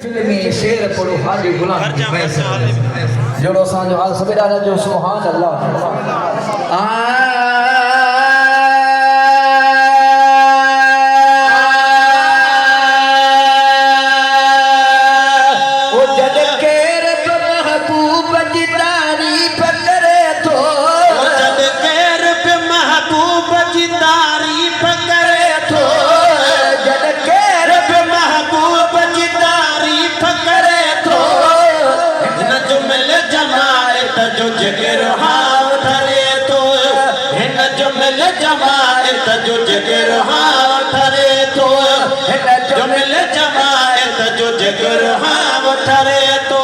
फिल्मी शेर पढ़ो हाजी गुलाम की फैसल जोड़ो सांजो हाल सवेरा जो सुभान अल्लाह जो जिगर हाँ ठरे तो जो मिल जमायत जो जिगर हाँ ठरे तो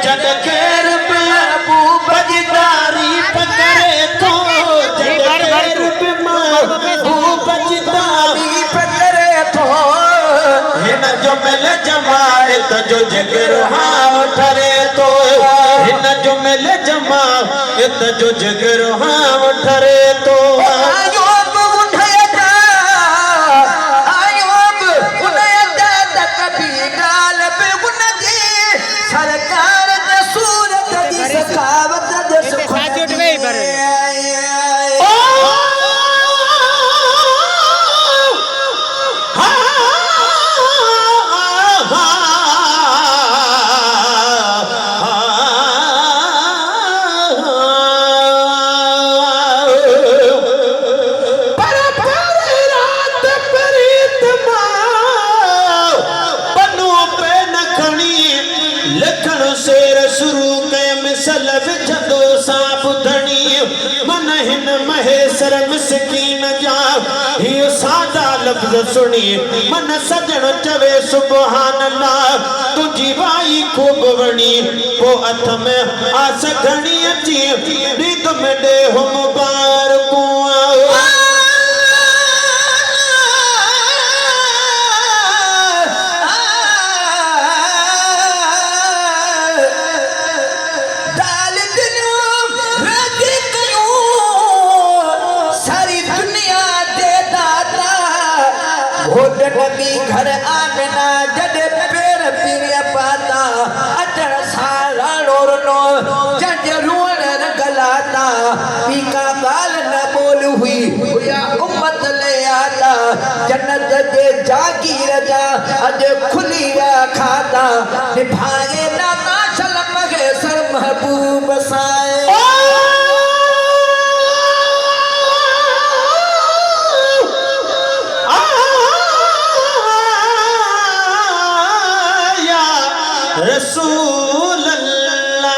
जग केर पे महबूब जिदारी पकड़े तो जग केर पे महबूब जिदारी पकड़े तो हिन जो मिल जमायत जो जिगर हाँ ठरे तो हिन जो मिल जमायत जो जिगर हाँ ठरे तो लफ्ज़ सुनी मन सजण चवे सुभान अल्लाह तुझी वाई खूब वणी पो अथ में आस घणी अची नींद में दे हो मुबारकू घर आना जद पेर पीरिया पाता अचड़ सारा लोरनो जज रुअण गलाता पीका गाल न बोल हुई या उम्मत ले आता जन्नत दे जागीर जा अज खुली खाता निभाए ना नाशल मगे सर महबूब साए रसूल अल्लाह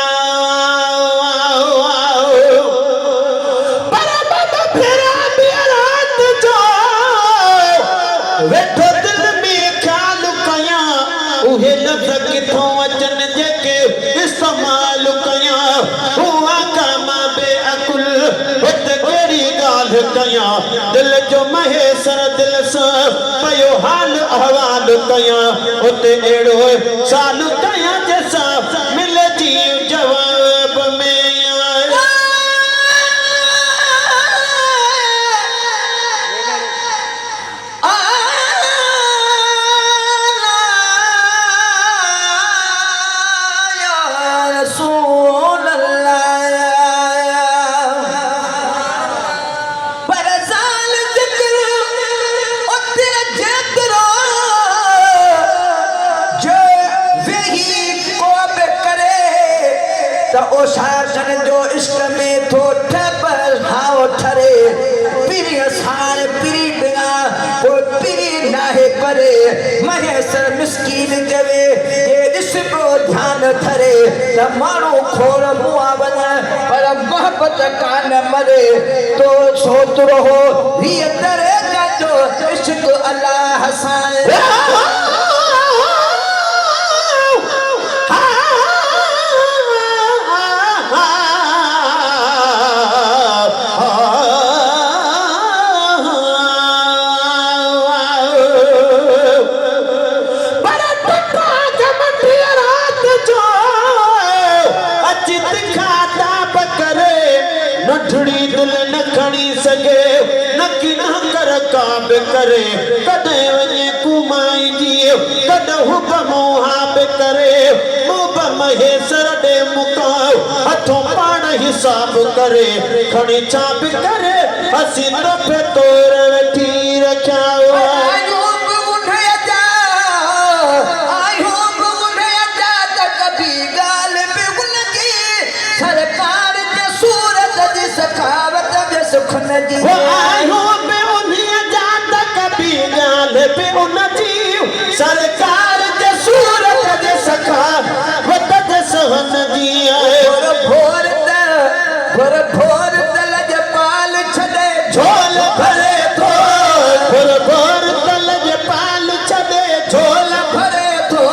बराबर फेरा बिरात जो वेठो दिल में ख्याल कया उहे लफ्ज़ किथों अचन जेके इस्तेमाल कया हुआ कामा बेअकुल उत केड़ी गाल कया दिल जो महेसर दिल सा पयो हाल अहवाल कया उते एड़ो साल कया जैसा मिल जी जवाब में ओ शासन जो इश्क में थो ठपर हाओ ठरे पीरी सार पीरी बिना कोई पीरी नाहे करे महेसर मिस्कीन जवे ये इश्को ध्यान ठरे त मानो खोर मुआ बन पर मोहब्बत कान मरे तो सोच रहो ये दरे का जो इश्क अल्लाह हसाए नठड़ी दिल न खणी सके नकी न कर काब करे कदे वने कुमाई जी कद हुक्म हा करे मुब महेश्वर दे मुकाओ हथों पाण हिसाब करे खड़ी चाप करे हसी तो पे तोर वेठी रखाओ आयो बुढ़े जा त कभी गाल पे उनकी सरकार के सूरत जी सखावत जे सुखन जी आयो पे उन्हीं जात कभी गाल पे उनकी सरकार के सूरत जे सखावत जे सहन जी भोर तल जे पाल छदे झोल भरे तो भोर तल जे पाल छदे झोल भरे तो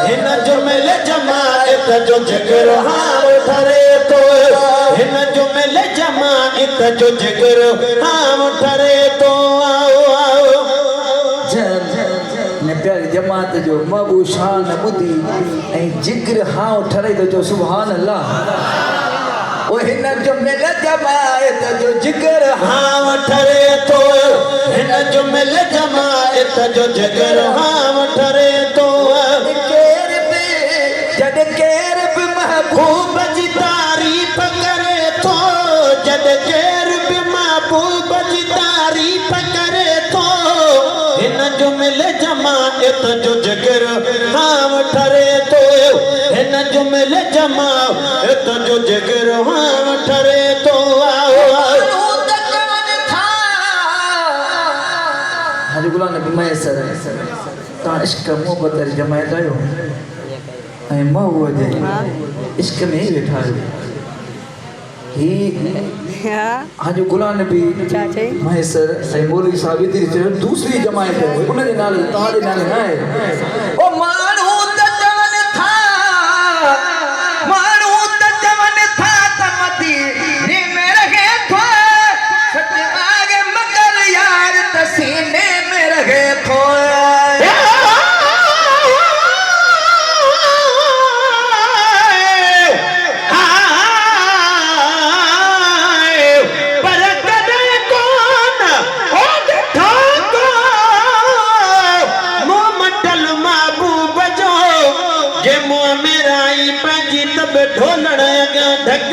हिन जुमिल जमात जो जिगर हां ठरे तो हिन जुमिल जमात जो जिगर हां ठरे तो आओ आओ ने प्यारी जमात जो मबू शान बुधी ऐं जिगर हां ठरे तो जो सुभान अल्लाह ओ हिन जुमिल जमात जो जिगर हां ठरे तो हिन जुमिल जमात जो जिगर हां ठरे तो केर पे जद केर पे महबूब महबूब जी तारीफ करे तो जद केर भी महबूब जी तारीफ करे तो हिन जुमिल जमात जो जिगर हां ठरे तो हिन जुमिल जमात जो जिगर हां ठरे तो आओ आओ हाजी गुलाम नबी मैसर ता इश्क मोहब्बत जमात आयो ऐं महबूब जे इश्क में ही वेठा आहियो ही हाजी गुलाम नबी मैसर ऐं मौलवी साहब जी दूसरी जमात उन जे नाले तव्हांजे नाले न आहे ओ माण्हू त चवनि था त मदीने में रहे थो सच आगे मगर यार त सीने में रहे थो ढोलण ढक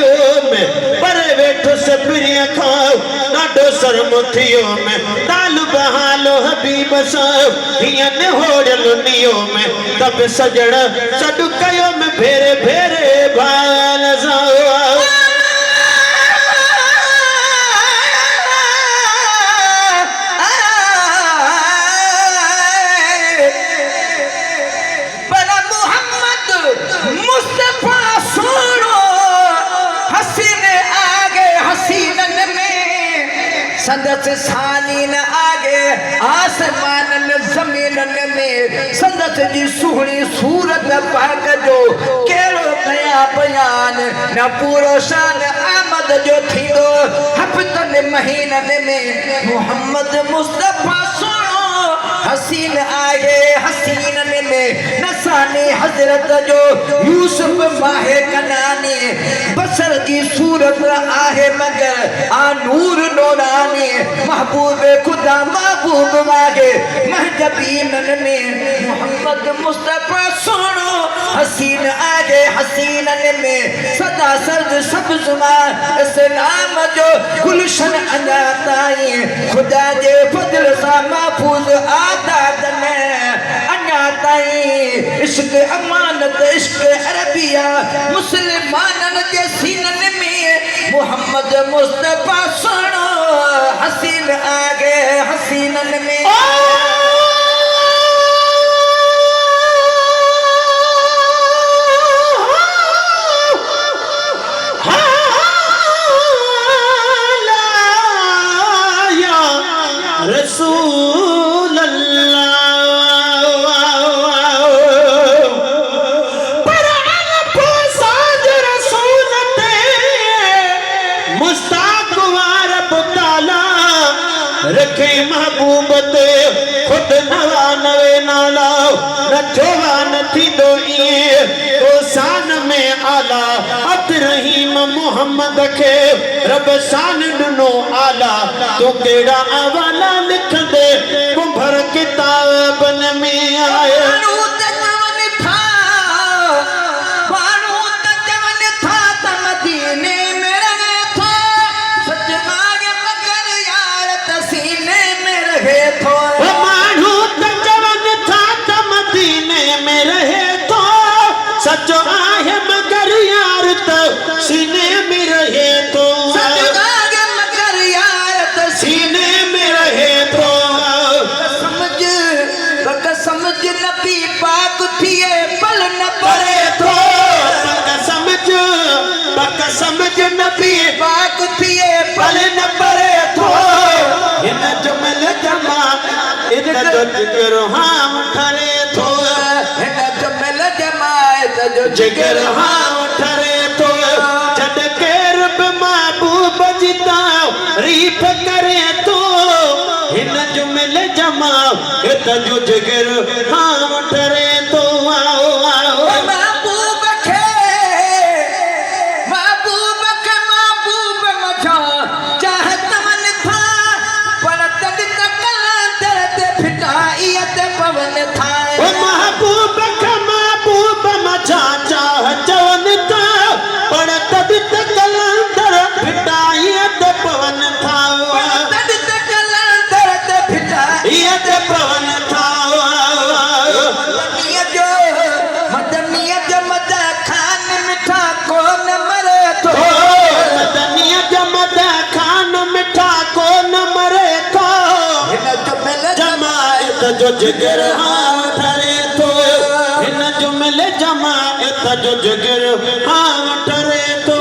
में पर वेठो सप्रिया खाओ नाडो शर्म थियो में ताल बहालो हबीब साहब हियन होड़ल नियो में तब सजण सडु कयो में भेरे भेरे भाल साओ संदस सानीन आगे आसमानन जमीनन में संदस जी सुहणी सूरत पाक जो केड़ो नया बयान न पूरो शान आमद जो थियो हफ्तन महीनन में मोहम्मद मुस्तफा सुनो हसीन आगे हसीनन में नसानी हजरत जो यूसुफ माहे कनानी बसर की सूरत आहे मगर आ नूर नूरानी महबूब खुदा महबूब मागे महजबीनन में मोहम्मद मुस्तफा सुनो हसीन आगे हसीनन में सदा सर्द सब्ज इस्लाम जो गुलशन अञा ताईं खुदा जे फजल सां महफूज आदात में अञा ताईं इश्क अमानत इश्क अरबिया मुसलमानन जे सीनन में मोहम्मद मुस्तफा सुनो हसीन आगे हसीनन में रसूल पर साज रसूल ते मुस्ताक वारब ताला रखे महबूब ते खुद नवा नवे नाला न जोवा न थी दो इए तो शान में आला अब्दुर्रहीम मोहम्मद के रब शान दुनो आला तो केड़ा अवाला लिख दे कुंभर किताबन में आए था सचो आहे मगर यार तो सीने में रहे तो मगर यार तो सीने में रहे तो समझ नबी पाक थिए पल न परे तो समझ नबी पाक थिए पल न परे तो इन जुमल जमा इन जो जिगर हाम ठरे तो हिन जुमल जमायत जो जिगर हाम ठरे तो जद केर बि महबूब जी तारीफ़ करे तो हिन जुमल जमा इत जो जिगर हाम ठरे तो आओ आओ महबूब मचा चाहत मन था पर तद तक दर्द फिटाइयत पवन था ओ महबूब मचा चाह चवन था पर तद तक लंदर फिटाइयत पवन था तद तक दर्द फिटाइयत पवन था मदनियत मद खान मिठा कौन मरे तो खान मिठा को न मरे तो जमायत जो जिगर हाम ठरे तो हिन जुमल जमायत जो जिगर हाम ठरे तो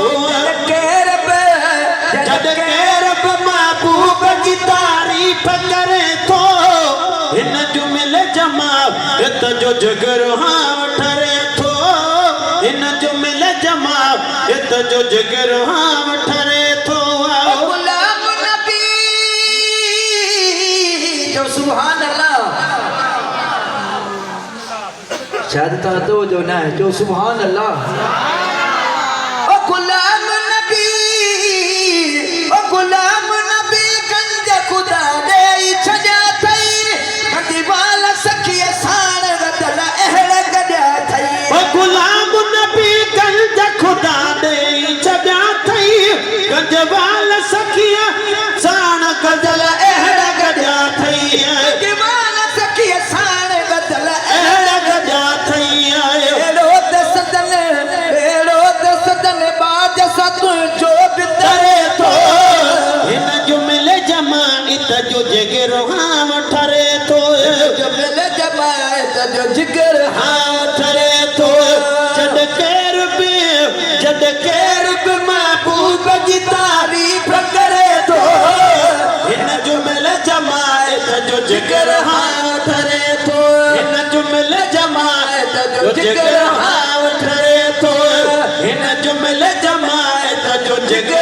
जद केर बि महबूब जी तारीफ़ करे तो हिन जुमल जमायत जो जिगर हाम ठरे तो हिन जुमल जमायत जो जिगर हाम ठरे तो गुलाम नबी जो सुभान अल्लाह शायद था तो जो ना है जो सुभान अल्लाह ओ गुलाम नबी गंज खुदा दे छजा थई दीवाल सखी साण गदल अहड़ गड्या थई ओ गुलाम नबी गंज खुदा दे छजा थई गंजवाल सखिया साण गदल अहड़ गड्या थई दीवाल सखी साण गदल अहड़ गड्या थई एड़ो दसदन बाज सत जो बितरे तो हिन जुमल जमायत जो जिगर हाम ठरे तो जुमल जमायत जो जिगर हाम ठरे तो जद केर बि महबूब जी तारीफ़ करे तो हिन जुमल जमायत जो जिगर हाम ठरे तो हिन जुमल जमायत जो जिगर हाम ठरे तो हिन जुमल जमायत जो जिगर